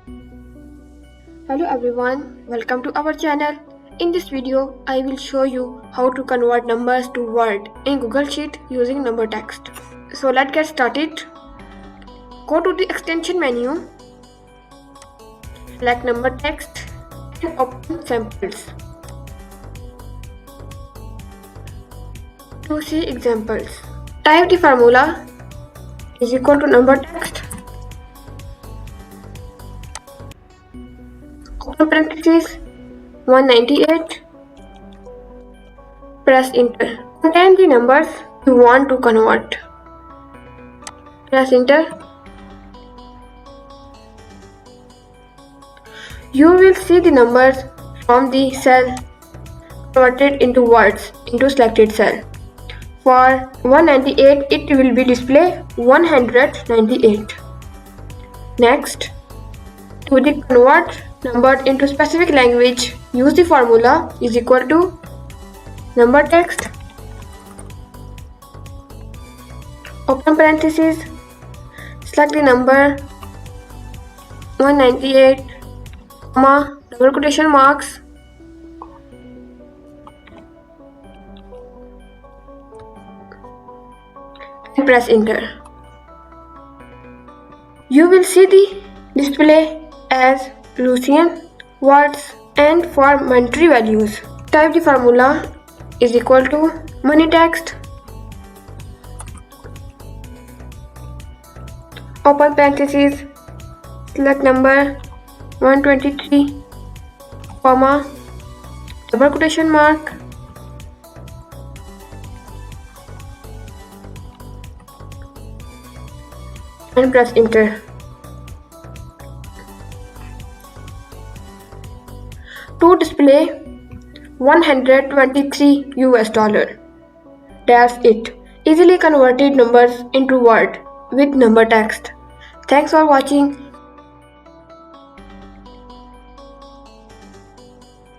Hello everyone, welcome to our channel. In this video, I will show you how to convert numbers to Word in Google Sheet using Numbertext. So let's get started. Go to the extension menu, select Numbertext and open Samples to see examples. Type the formula is equal to Numbertext, open parentheses 198, press enter. Contain the numbers you want to convert. Press enter. You will see the numbers from the cell converted into words into selected cell. For 198, it will be display 198. Next, to the convert number into specific language, use the formula is equal to Numbertext, open parentheses, select the number 198, comma, double quotation marks, and press enter. You will see the display as Lucian, words, and for monetary values. Type the formula is equal to money text, open parentheses, select number 123, comma, double quotation mark, and press enter. To display 123 US$. That's it. Easily converted numbers into Word with Numbertext. Thanks for watching.